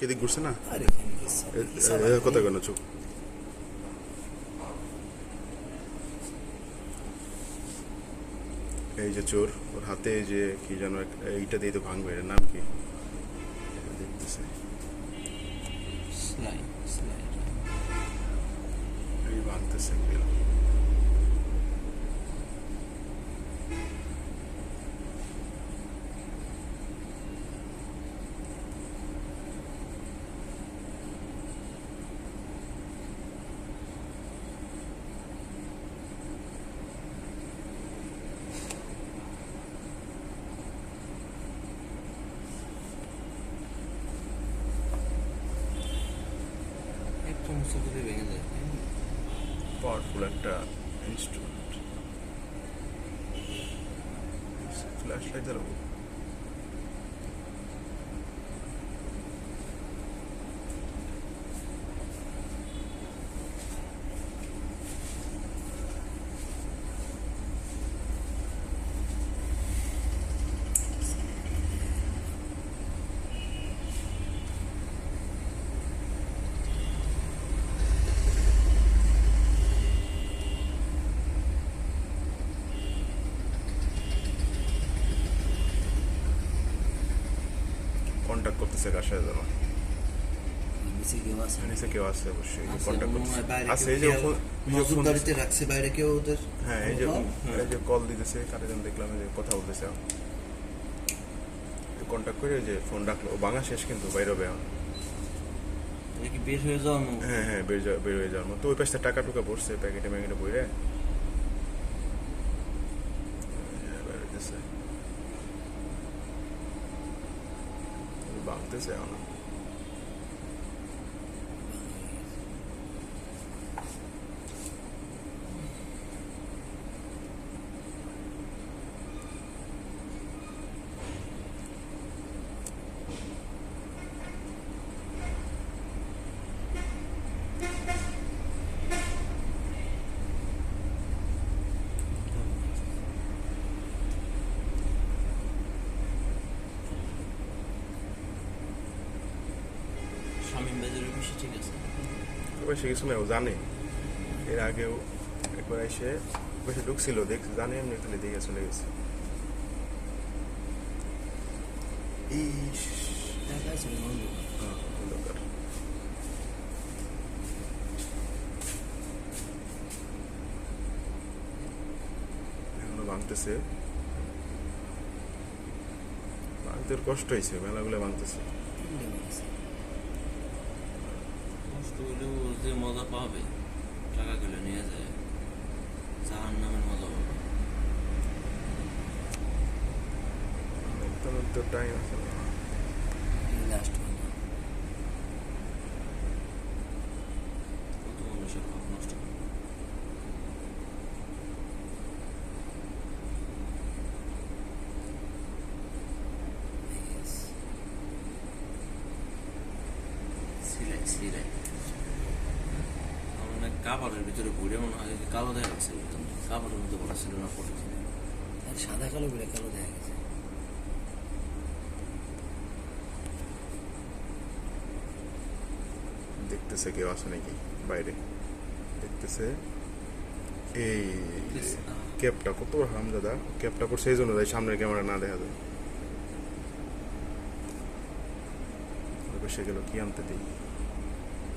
এদিক ঘুরছে না? আরে এখানে গেছে কথা কেন চুপ? এই যে চোর, ওর হাতে এই যে কি যেন এইটা দিয়ে তো ভাঙবে, এর নাম কি দেখতেছে? এই ভাঙতেছে ভেঙে যায়। পাওয়ারফুল একটা ইনস্ট্রুমেন্ট। ফ্ল্যাশ লাইট জ্বালাবো? কন্ট্যাক্ট করতেছে কার সাথে যেন? নিচে কেউ আছে অবশ্যই, কন্ট্যাক্ট করতেছে। আছে এই যে নজরদারিতে রাখছে বাইরে কেউ ওদের। হ্যাঁ এই যে কল দিতেছে, কারে যেন দেখলাম যে কথা বলতেছে। কন্ট্যাক্ট করে যে ফোন রাখলো, ভাঙা শেষ কিন্তু বাইরে হবে এখন। কি বের হয়ে যাওয়া? হ্যাঁ হ্যাঁ, বের হয়ে যাওয়ার মতো। ওই পাশে টাকা টুকা পড়ছে প্যাকেটে ম্যাকেটে বইরে ভাঙতেছে এখন। শামীম বাজারের বিষয় ঠিক আছে। এবার সে কিছু না, ও জানে। এর আগেও একবার এসে বেশি ঢুকছিল, দেখছি জানে এমনি খালি দেখে চলে গেছে। এখনো ভাঙতেছে, ভাঙতে কষ্ট হয়েছে, মেলাগুলো ভাঙতেছে। যে মজা পাবে টাকাগুলো নিয়ে যায়, জাহান নামের মজা পাবে। তো টাইম আছে লাস্ট কত মানুষের ভাব নষ্ট করে। সিলাই কাপড়ের ভিতরে ঘুরে মনে হয় কালো দেখা গেছে, কাপড়ের মধ্যে বলা ছিল না, ফটো ছিল সাদা কালো ঘুরে কালো দেখা গেছে। দেখতেছে কেউ আছে নাকি বাইরে, দেখতেছে। এই ক্যাপটা কত হামজাদা, ক্যাপটা পর সেই জন্য যায় সামনের ক্যামেরা না দেখা যায়। বসে গেল কি আনতে দিই।